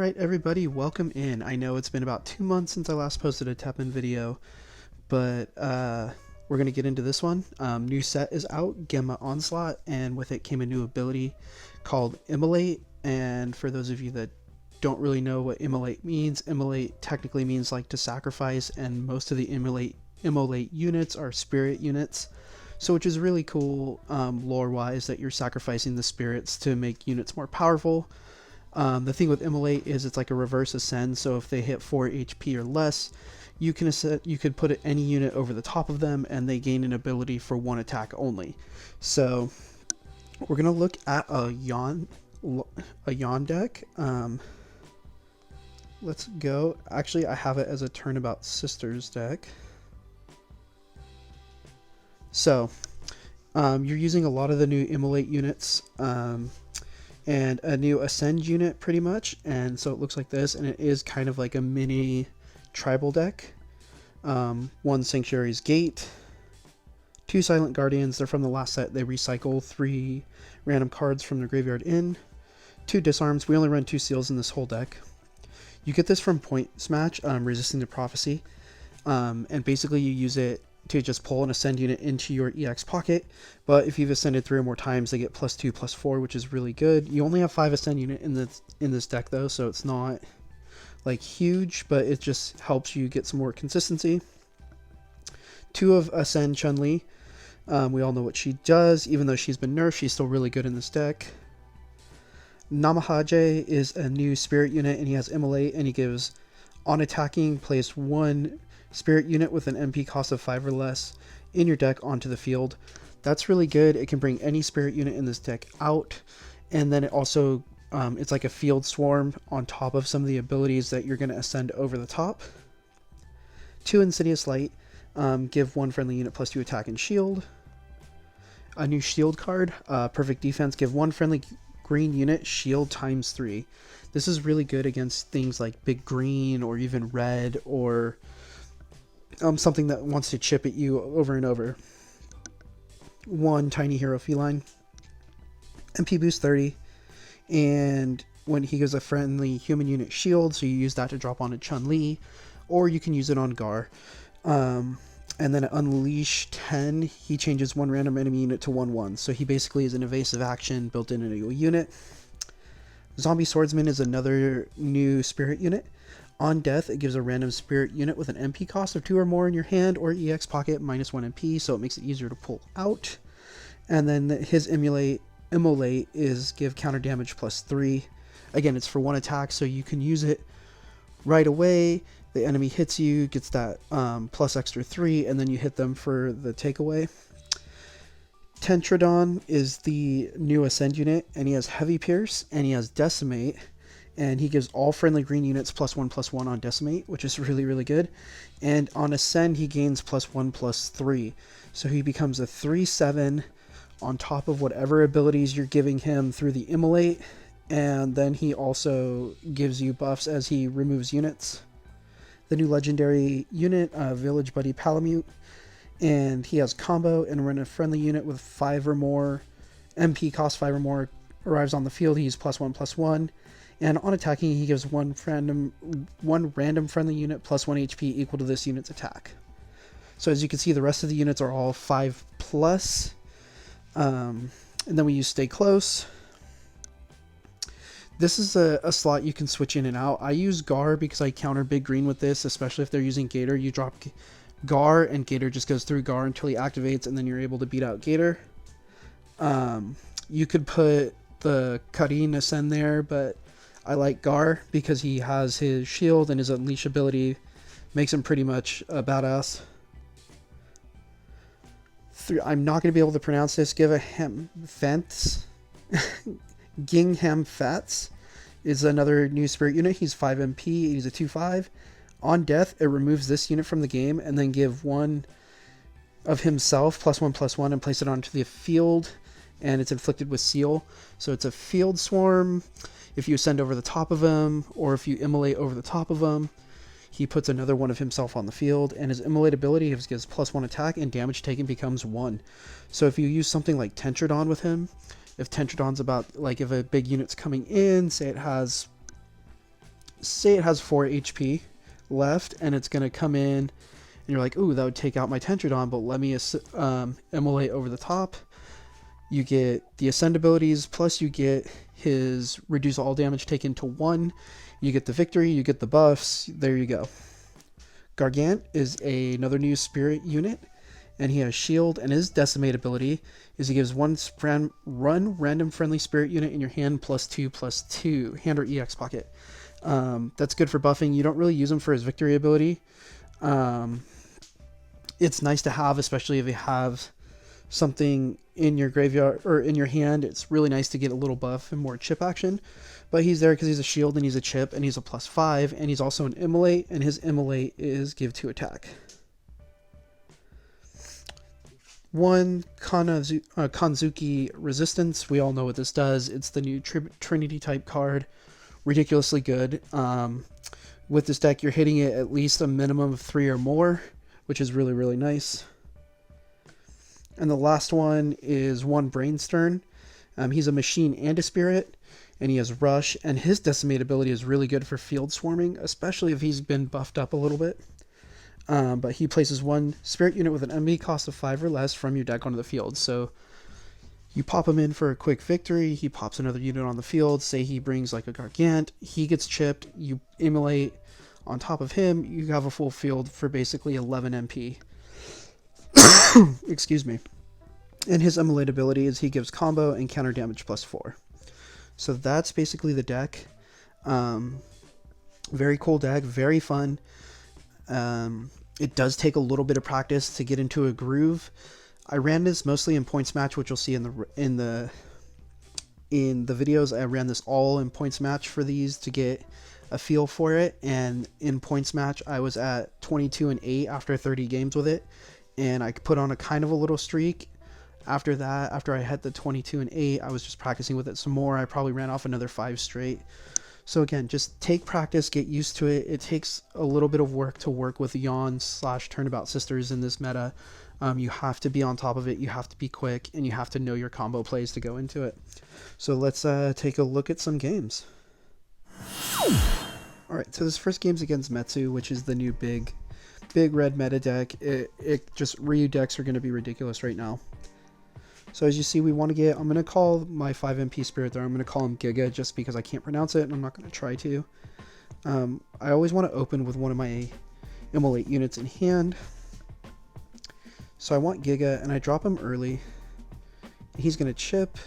Alright everybody, welcome in. I know it's been about 2 months since I last posted a TEPPEN video, but we're going to get into this one. New set is out, Gemma Onslaught, and with it came a new ability called Immolate. And for those of you that don't really know what Immolate means, Immolate technically means like to sacrifice, and most of the Immolate units are spirit units. So which is really cool lore-wise, that you're sacrificing the spirits to make units more powerful. The thing with Immolate is it's like a reverse ascend, so if they hit 4 HP or less, you could put any unit over the top of them and they gain an ability for one attack only. So we're gonna look at a yawn deck. Let's go. Actually, I have it as a Turnabout Sisters deck. So you're using a lot of the new Immolate units. And a new Ascend unit pretty much, and so it looks like this, and it is kind of like a mini tribal deck. 1 Sanctuary's Gate, 2 Silent Guardians, they're from the last set, they recycle 3 random cards from the graveyard in, 2 Disarms, we only run 2 seals in this whole deck. You get this from Point Smash, Resisting the Prophecy, and basically you use it to just pull an Ascend unit into your EX pocket, but if you've ascended 3 or more times, they get +2/+4, which is really good. You only have 5 Ascend unit in this deck though, so it's not like huge, but it just helps you get some more consistency. 2 of Ascend Chun-Li, we all know what she does. Even though she's been nerfed, she's still really good in this deck. Namahaje is a new spirit unit, and he has Immolate, and he gives, on attacking, place 1 spirit unit with an MP cost of 5 or less in your deck onto the field. That's really good. It can bring any spirit unit in this deck out, and then it also it's like a field swarm on top of some of the abilities that you're going to ascend over the top. 2 Insidious Light, give 1 friendly unit +2 attack and shield. A new shield card, Perfect Defense, give 1 friendly green unit shield ×3. This is really good against things like big green or even red, or something that wants to chip at you over and over. 1 Tiny Hero Feline, MP boost 30, and when he gives a friendly human unit shield, so you use that to drop on a Chun-Li, or you can use it on Gar. And then at Unleash 10, he changes 1 random enemy unit to 1/1, so he basically is an evasive action built into a unit. Zombie Swordsman is another new spirit unit. On death, it gives a random spirit unit with an MP cost of 2 or more in your hand or EX pocket -1 MP, so it makes it easier to pull out. And then his Immolate is give counter damage +3. Again, it's for 1 attack, so you can use it right away. The enemy hits you, gets that +3, and then you hit them for the takeaway. Tentradon is the new Ascend unit, and he has Heavy Pierce, and he has Decimate. And he gives all friendly green units +1/+1 on Decimate, which is really, really good. And on Ascend, he gains +1/+3. So he becomes a 3/7 on top of whatever abilities you're giving him through the Immolate. And then he also gives you buffs as he removes units. The new legendary unit, Village Buddy Palamute. And he has combo, and when a friendly unit with 5 or more, MP cost 5 or more, arrives on the field, he's +1/+1. And on attacking, he gives one random friendly unit +1 HP equal to this unit's attack. So as you can see, the rest of the units are all 5+. And then we use Stay Close. This is a slot you can switch in and out. I use Gar because I counter Big Green with this, especially if they're using Gator. You drop Gar, and Gator just goes through Gar until he activates, and then you're able to beat out Gator. You could put the Karin Ascend there, but I like Gar because he has his shield, and his Unleash ability makes him pretty much a badass. I'm not going to be able to pronounce this. Gingham Fats is another new spirit unit. He's 5 MP. He's a 2/5. On death, it removes this unit from the game, and then give 1 of himself +1/+1 and place it onto the field, and it's inflicted with Seal. So it's a field swarm. If you ascend over the top of him, or if you Immolate over the top of him, he puts another one of himself on the field, and his Immolate ability gives +1 attack, and damage taken becomes 1. So if you use something like Tentradon with him, if Tentradon's about, like, if a big unit's coming in, say it has say it has 4 HP left, and it's going to come in, and you're like, ooh, that would take out my Tentradon, but let me Immolate over the top. You get the Ascend abilities, plus you get his reduce all damage taken to 1. You get the victory, you get the buffs, there you go. Gargant is another new spirit unit, and he has shield, and his decimate ability is he gives one random friendly spirit unit in your hand +2/+2, hand or EX pocket. That's good for buffing. You don't really use him for his victory ability. It's nice to have, especially if you have something in your graveyard or in your hand. It's really nice to get a little buff and more chip action. But he's there because he's a shield and he's a chip and he's a +5, and he's also an Immolate, and his Immolate is give 2 attack. One Kanzuki Resistance. We all know what this does. It's the new Trinity type card. Ridiculously good. With this deck, you're hitting it at least a minimum of 3 or more, which is really, really nice. And the last one is one Brainstern. He's a machine and a spirit, and he has Rush, and his Decimate ability is really good for field swarming, especially if he's been buffed up a little bit. But he places one spirit unit with an MP cost of 5 or less from your deck onto the field. So you pop him in for a quick victory, he pops another unit on the field, say he brings like a Gargant, he gets chipped, you Immolate on top of him, you have a full field for basically 11 MP. Excuse me. And his Immolate ability is he gives combo and counter damage +4. So that's basically the deck. Very cool deck, very fun. It does take a little bit of practice to get into a groove. I ran this mostly in points match, which you'll see in the videos. I ran this all in points match for these to get a feel for it, and in points match I was at 22-8 after 30 games with it, and I put on a kind of a little streak. After that, after I had the 22-8, I was just practicing with it some more. I probably ran off another 5 straight. So again, just take practice, get used to it. It takes a little bit of work to work with Yawn / Turnabout Sisters in this meta. You have to be on top of it, you have to be quick, and you have to know your combo plays to go into it. So let's take a look at some games. Alright, so this first game's against Metsu, which is the new big red meta deck. It just Ryu decks are going to be ridiculous right now. So as you see, we want to get, I'm going to call my 5 MP spirit there, I'm going to call him Giga just because I can't pronounce it and I'm not going to try to. I always want to open with one of my Immolate units in hand. So I want Giga, and I drop him early. He's going to chip.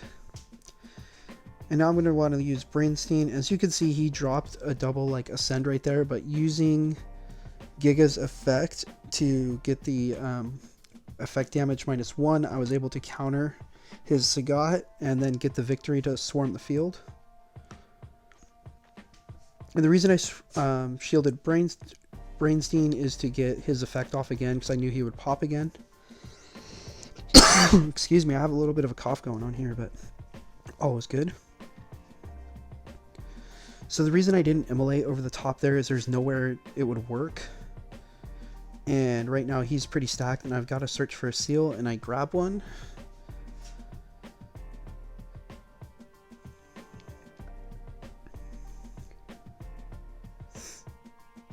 And now I'm going to want to use Brainstein. As you can see, he dropped a double like Ascend right there, but using Giga's effect to get the effect damage -1, I was able to counter his Sagat and then get the victory to swarm the field. And the reason I shielded Brainstein is to get his effect off again, because I knew he would pop again. Excuse me, I have a little bit of a cough going on here, but all was good. So the reason I didn't Immolate over the top there is there's nowhere it would work. And right now he's pretty stacked, and I've got to search for a seal, and I grab one.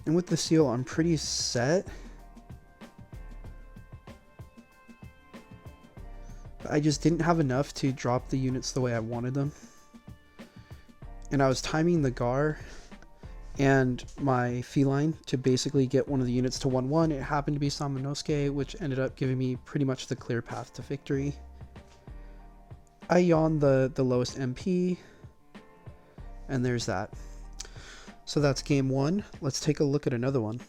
And with the seal, I'm pretty set. But I just didn't have enough to drop the units the way I wanted them. And I was timing the Gar and my Feline to basically get one of the units to 1/1. It happened to be Samanosuke, which ended up giving me pretty much the clear path to victory. I yawned the lowest MP, and there's that. So that's game 1. Let's take a look at another one.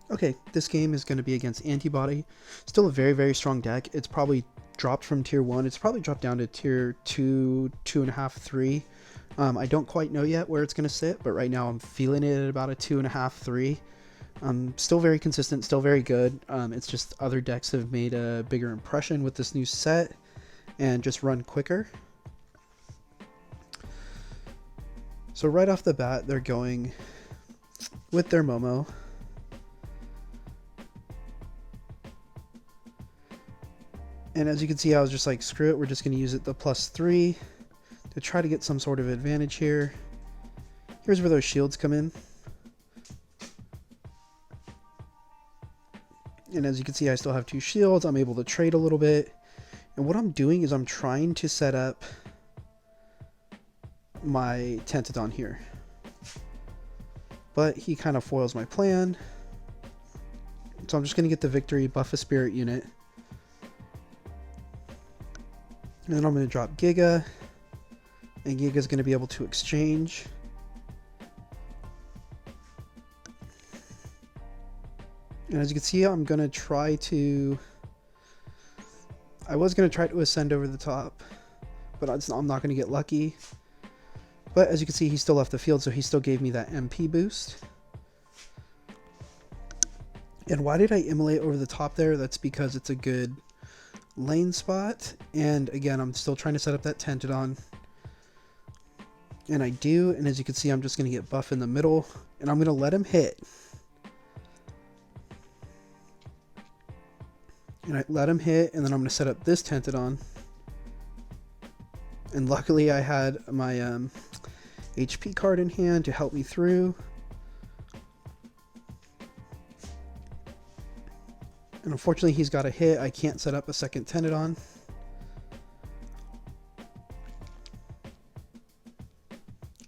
Okay, this game is going to be against Antibody. Still a very, very strong deck. It's probably dropped from tier 1. It's probably dropped down to tier 2, 2.5, 3. I don't quite know yet where it's going to sit, but right now I'm feeling it at about a 2.5, 3. Still very consistent, still very good. It's just other decks have made a bigger impression with this new set and just run quicker. So right off the bat, they're going with their Momo. And as you can see, I was just like, screw it, we're just going to use it the +3 to try to get some sort of advantage here. He Here's where those shields come in. And as you can see, I still have 2 shields. I'm able to trade a little bit. And what I'm doing is I'm trying to set up my Tentadon here. But he kind of foils my plan. So I'm just going to get the victory, buff a spirit unit. And then I'm going to drop Giga. And Giga's going to be able to exchange. And as you can see, I'm going to try to... I was going to try to ascend over the top, but I'm not going to get lucky. But as you can see, he still left the field, so he still gave me that MP boost. And why did I immolate over the top there? That's because it's a good lane spot. And again, I'm still trying to set up that Tentadon. And I do, and as you can see, I'm just going to get buff in the middle, and I'm going to let him hit. And I let him hit, and then I'm going to set up this Tentadon. And luckily I had my HP card in hand to help me through. And unfortunately he's got a hit. I can't set up a second Tentadon.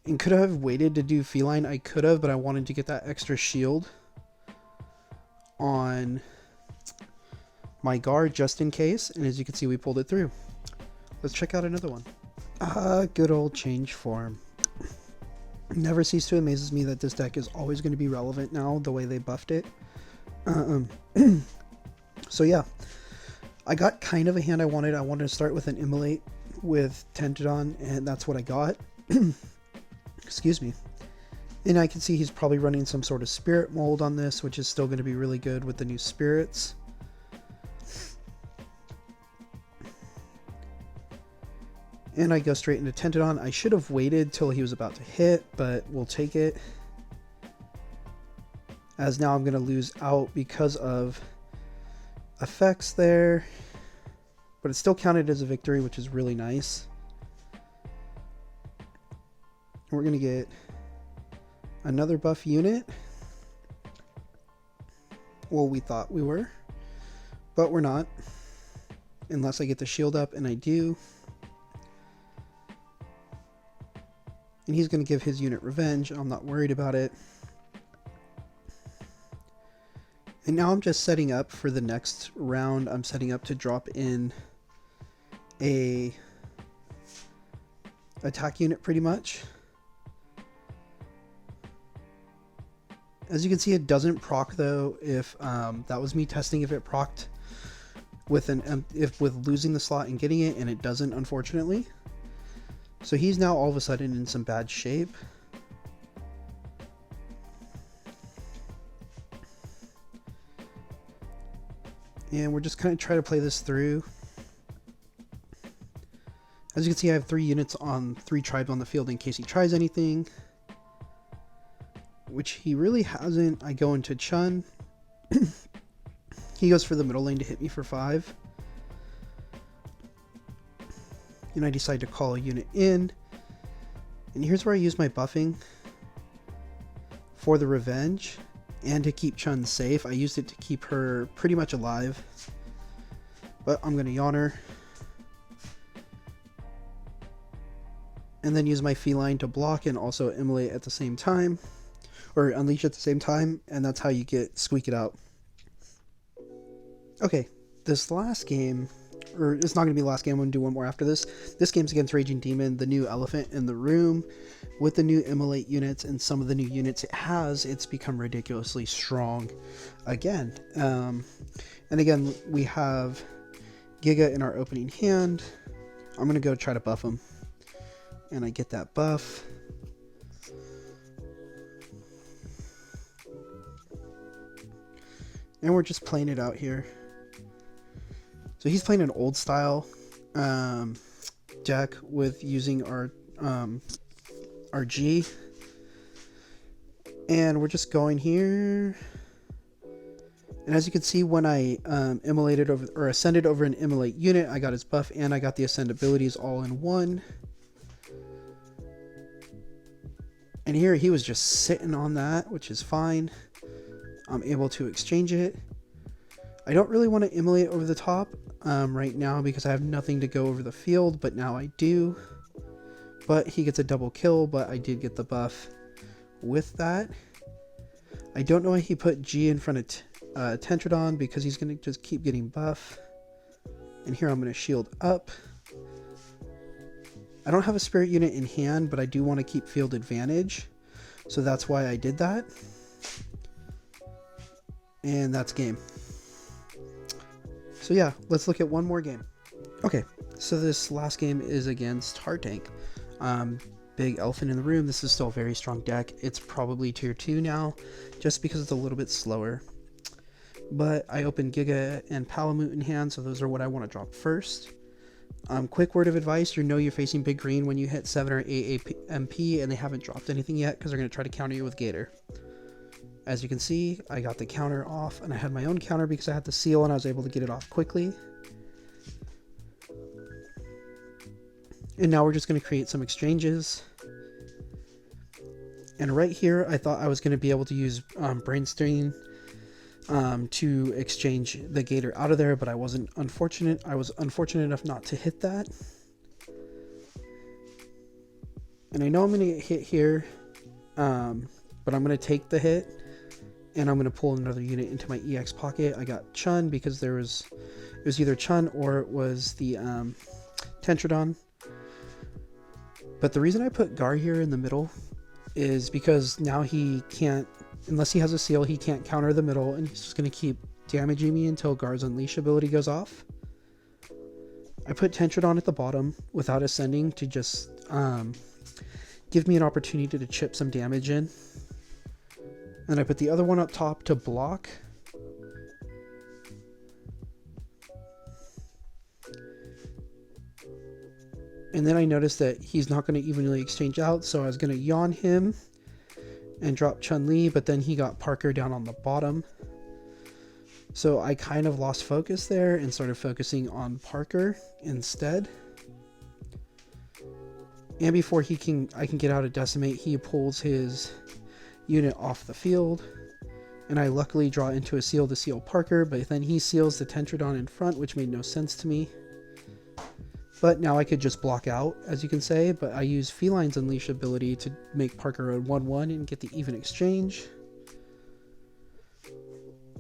And could I have waited to do Feline? I could have, but I wanted to get that extra shield on my guard just in case. And as you can see, we pulled it through. Let's check out another one. Good old change form. Never cease to amaze me that this deck is always going to be relevant now, the way they buffed it. So yeah, I got kind of a hand I wanted. I wanted to start with an Immolate with Tentadon, and that's what I got. Excuse me. And I can see he's probably running some sort of spirit mold on this, which is still going to be really good with the new spirits. And I go straight into Tentadon. I should have waited till he was about to hit, but we'll take it. As now I'm going to lose out because of effects there. But it still counted as a victory, which is really nice. We're going to get another buff unit. Well, we thought we were, but we're not. Unless I get the shield up, and I do. And he's going to give his unit revenge. I'm not worried about it. And now I'm just setting up for the next round. I'm setting up to drop in a attack unit pretty much. As you can see, it doesn't proc though. If that was me testing if it procced with with losing the slot and getting it, and it doesn't, unfortunately. So he's now all of a sudden in some bad shape. And we're just kind of trying to play this through. As you can see, I have 3 units on 3 tribes on the field in case he tries anything, which he really hasn't. I go into Chun. He goes for the middle lane to hit me for 5. And I decide to call a unit in. And here's where I use my buffing for the revenge and to keep Chun safe. I used it to keep her pretty much alive. But I'm going to yawn her. And then use my feline to block and also immolate at the same time. Or unleash at the same time. And that's how you get squeak it out. Okay, this last game, or it's not going to be the last game, I'm going to do one more after this. This game's against Raging Demon, the new elephant in the room. With the new Immolate units and some of the new units it has, it's become ridiculously strong again. And again, we have Giga in our opening hand. I'm going to go try to buff him. And I get that buff. And we're just playing it out here. So he's playing an old style deck with using our G. And we're just going here. And as you can see, when I immolated over or ascended over an Immolate unit, I got his buff and I got the ascend abilities all in one. And here he was just sitting on that, which is fine. I'm able to exchange it. I don't really want to immolate over the top right now because I have nothing to go over the field, but now I do. But he gets a double kill, but I did get the buff with that. I don't know why he put G in front of Tentrodon, because he's going to just keep getting buff. And here I'm going to shield up. I don't have a spirit unit in hand, but I do want to keep field advantage. So that's why I did that. And that's game. So yeah, let's look at one more game. Okay, so this last game is against Hard Tank. Big elephant in the room. This is still a very strong deck. It's probably tier 2 now, just because it's a little bit slower. But I opened Giga and Palamute in hand, so those are what I want to drop first. Quick word of advice, you know you're facing big green when you hit 7 or 8 MP and they haven't dropped anything yet, because they're going to try to counter you with Gator. As you can see, I got the counter off, and I had my own counter because I had the seal and I was able to get it off quickly. And now we're just going to create some exchanges. And right here, I thought I was going to be able to use Brainstorm to exchange the Gator out of there, but I wasn't unfortunate. I was unfortunate enough not to hit that. And I know I'm going to get hit here, but I'm going to take the hit. And I'm going to pull another unit into my EX pocket. I got Chun because it was either Chun or it was the Tentrodon. But the reason I put Gar here in the middle is because now he can't, unless he has a seal, he can't counter the middle, and he's just going to keep damaging me until Gar's Unleash ability goes off. I put Tentrodon at the bottom without ascending to just give me an opportunity to chip some damage in. And I put the other one up top to block. And then I noticed that he's not going to evenly exchange out, so I was going to yawn him and drop Chun-Li, but then he got Parker down on the bottom. So I kind of lost focus there and started focusing on Parker instead. And before I can get out of Decimate, he pulls his unit off the field, and I luckily draw into a seal to seal Parker, but then he seals the Tentrodon in front, which made no sense to me. But now I could just block out, as you can say, but I use Feline's Unleash ability to make Parker a 1-1 and get the even exchange.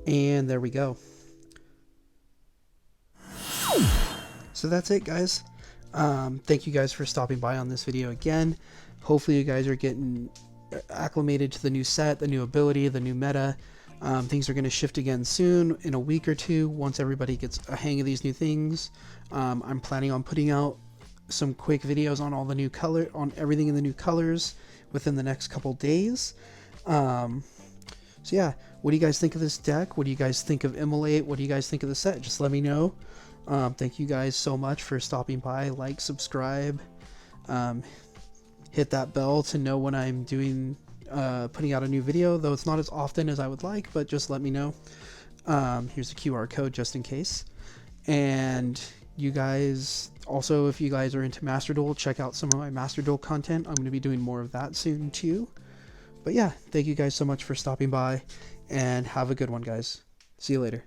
And there we go. So that's it, guys. Thank you guys for stopping by on this video again. Hopefully you guys are getting acclimated to the new set, the new ability, the new meta. Things are going to shift again soon, in a week or two, once everybody gets a hang of these new things. I'm planning on putting out some quick videos on all the new color, on everything in the new colors within the next couple days. So yeah, what do you guys think of this deck? What do you guys think of Immolate? What do you guys think of the set? Just let me know. Thank you guys so much for stopping by. Like, subscribe, hit that bell to know when I'm doing putting out a new video, though it's not as often as I would like, but just let me know. Here's the QR code just in case. And you guys also, if you guys are into Master Duel, check out some of my Master Duel content. I'm going to be doing more of that soon too. But yeah, thank you guys so much for stopping by, and have a good one, guys. See you later.